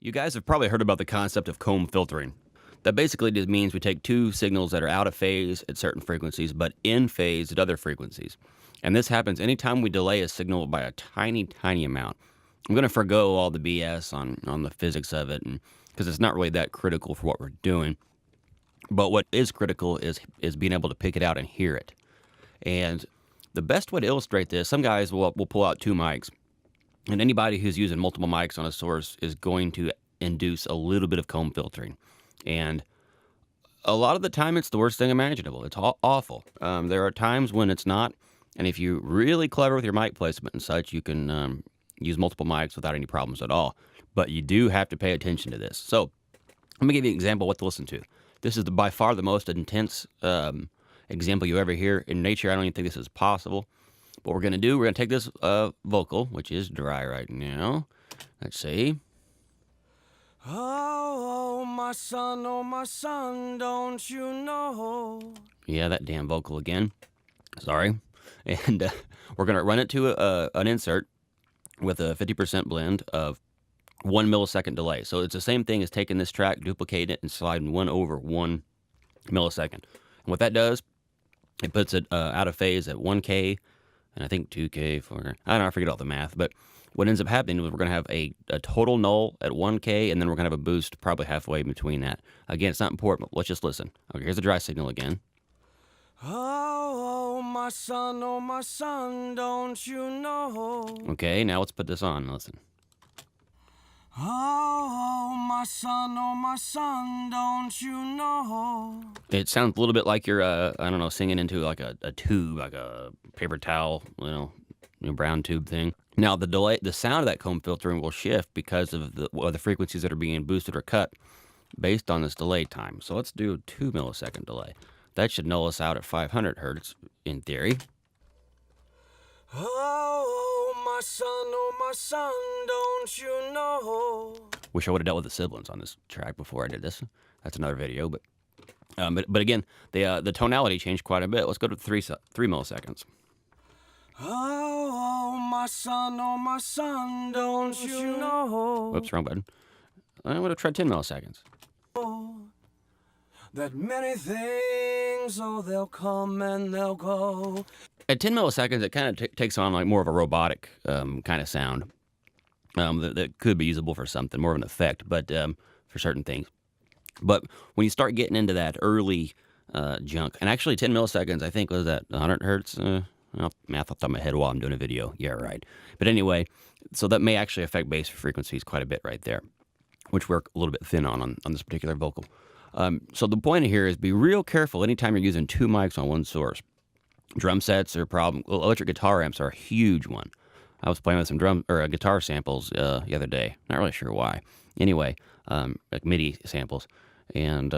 You guys have probably heard about the concept of comb filtering. That basically just means we take two signals that are out of phase at certain frequencies, but in phase at other frequencies. And this happens anytime we delay a signal by a tiny, tiny amount. I'm going to forgo all the BS on the physics of it, because it's not really that critical for what we're doing. But what is critical is being able to pick it out and hear it. And the best way to illustrate this, some guys will pull out two mics. And anybody who's using multiple mics on a source is going to induce a little bit of comb filtering. And a lot of the time, it's the worst thing imaginable. It's awful. There are times when it's not. And if you're really clever with your mic placement and such, you can use multiple mics without any problems at all. But you do have to pay attention to this. So let me give you an example of what to listen to. This is by far the most intense example you ever hear. In nature, I don't even think this is possible. What we're going to do, we're going to take this vocal, which is dry right now. Let's see. Oh, my son, don't you know? Yeah, that damn vocal again. Sorry. And we're going to run it to an insert with a 50% blend of 1 millisecond delay. So it's the same thing as taking this track, duplicating it, and sliding 1 over 1 millisecond. And what that does, it puts it out of phase at 1K, and I think 2K, 4, I don't know, I forget all the math, but what ends up happening is we're going to have a total null at 1K, and then we're going to have a boost probably halfway between that. Again, it's not important, but let's just listen. Okay, here's the dry signal again. Oh, my son, don't you know? Okay, now let's put this on, listen. Oh, my son, don't you know? It sounds a little bit like you're, I don't know, singing into like a tube, like a paper towel, brown tube thing. Now, the sound of that comb filtering will shift because of the frequencies that are being boosted or cut based on this delay time. So let's do a 2 millisecond delay. That should null us out at 500 hertz in theory. Oh, my son, don't you know? Wish I would have dealt with the sibilants on this track before I did this. That's another video, but again, the tonality changed quite a bit. Let's go to 3 milliseconds. Oh, my son, don't you know? Whoops, wrong button. I would have tried 10 milliseconds. That many things, they'll come and they'll go. At 10 milliseconds, it kind of takes on like more of a robotic kind of sound that could be usable for something, more of an effect, but for certain things. But when you start getting into that early junk, and actually 10 milliseconds, I think, was that 100 hertz? Math off the top of my head while I'm doing a video. Yeah, right. But anyway, so that may actually affect bass frequencies quite a bit right there, which we're a little bit thin on this particular vocal. So the point here is be real careful anytime you're using two mics on one source. Drum sets are a problem. Electric guitar amps are a huge one. I was playing with some guitar samples the other day. Not really sure why. Anyway, like MIDI samples, and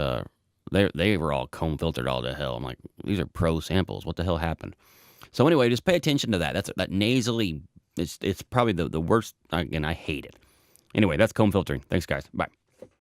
they were all comb filtered all to hell. I'm like, these are pro samples. What the hell happened? So anyway, just pay attention to that. That nasally. It's probably the worst. Again, I hate it. Anyway, that's comb filtering. Thanks, guys. Bye.